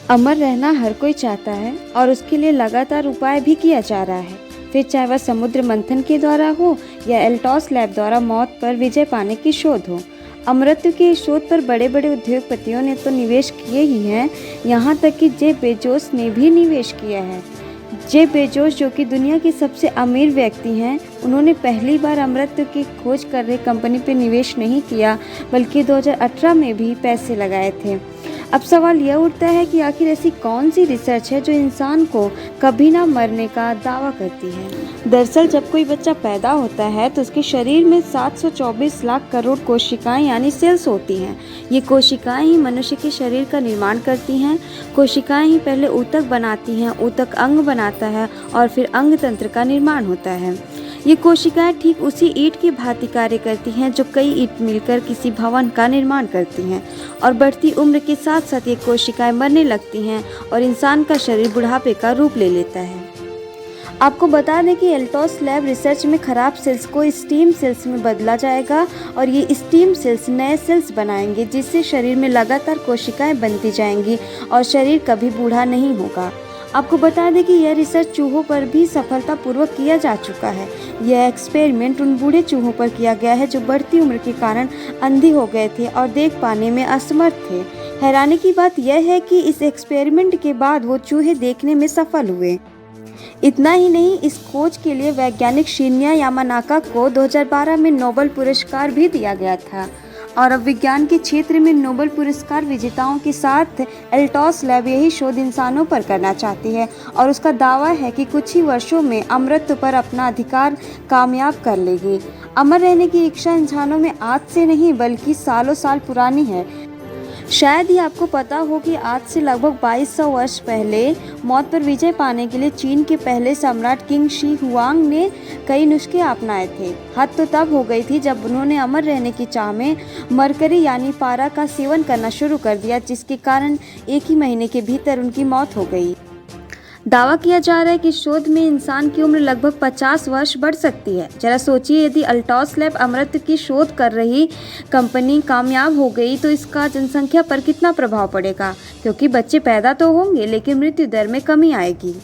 अमर रहना हर कोई चाहता है और उसके लिए लगातार उपाय भी किया जा रहा है। फिर चाहे वह समुद्र मंथन के द्वारा हो या एल्टॉस लैब द्वारा मौत पर विजय पाने की शोध हो। अमरत्व के इस शोध पर बड़े बड़े उद्योगपतियों ने तो निवेश किए ही हैं, यहाँ तक कि जेफ बेजोस ने भी निवेश किया है। जेफ बेजोस, जो कि दुनिया के सबसे अमीर व्यक्ति हैं, उन्होंने पहली बार अमरत्व की खोज कर रही कंपनी पर निवेश नहीं किया, बल्कि 2018 में भी पैसे लगाए थे। अब सवाल यह उठता है कि आखिर ऐसी कौन सी रिसर्च है जो इंसान को कभी ना मरने का दावा करती है। दरअसल जब कोई बच्चा पैदा होता है तो उसके शरीर में 724 लाख करोड़ कोशिकाएं यानी सेल्स होती हैं। ये कोशिकाएं ही मनुष्य के शरीर का निर्माण करती हैं। कोशिकाएं ही पहले ऊतक बनाती हैं, ऊतक अंग बनाता है और फिर अंग तंत्र का निर्माण होता है। ये कोशिकाएं ठीक उसी ईंट की भांति कार्य करती हैं जो कई ईंट मिलकर किसी भवन का निर्माण करती हैं, और बढ़ती उम्र के साथ साथ ये कोशिकाएं मरने लगती हैं और इंसान का शरीर बुढ़ापे का रूप ले लेता है। आपको बता दें कि एल्टॉस लैब रिसर्च में खराब सेल्स को स्टीम सेल्स में बदला जाएगा और ये स्टीम सेल्स नए सेल्स बनाएंगे, जिससे शरीर में लगातार कोशिकाएं बनती जाएंगी और शरीर कभी बूढ़ा नहीं होगा। आपको बता दें कि यह रिसर्च चूहों पर भी सफलतापूर्वक किया जा चुका है। यह एक्सपेरिमेंट उन बूढ़े चूहों पर किया गया है जो बढ़ती उम्र के कारण अंधे हो गए थे और देख पाने में असमर्थ थे। हैरानी की बात यह है कि इस एक्सपेरिमेंट के बाद वो चूहे देखने में सफल हुए। इतना ही नहीं, इस खोज के लिए वैज्ञानिक शिन्या यामानाका को 2012 में नोबेल पुरस्कार भी दिया गया था। और अब विज्ञान के क्षेत्र में नोबेल पुरस्कार विजेताओं के साथ एल्टॉस लैब यही शोध इंसानों पर करना चाहती है और उसका दावा है कि कुछ ही वर्षों में अमरत्व पर अपना अधिकार कामयाब कर लेगी। अमर रहने की इच्छा इंसानों में आज से नहीं बल्कि सालों साल पुरानी है। शायद ही आपको पता हो कि आज से लगभग 2200 वर्ष पहले मौत पर विजय पाने के लिए चीन के पहले सम्राट किंग शी हुआंग ने कई नुस्खे अपनाए थे। हद तो तब हो गई थी जब उन्होंने अमर रहने की चाह में मरकरी यानी पारा का सेवन करना शुरू कर दिया, जिसके कारण एक ही महीने के भीतर उनकी मौत हो गई। दावा किया जा रहा है कि शोध में इंसान की उम्र लगभग 50 वर्ष बढ़ सकती है। जरा सोचिए, यदि एल्टॉस लैब अमरत्व की शोध कर रही कंपनी कामयाब हो गई तो इसका जनसंख्या पर कितना प्रभाव पड़ेगा, क्योंकि बच्चे पैदा तो होंगे लेकिन मृत्यु दर में कमी आएगी।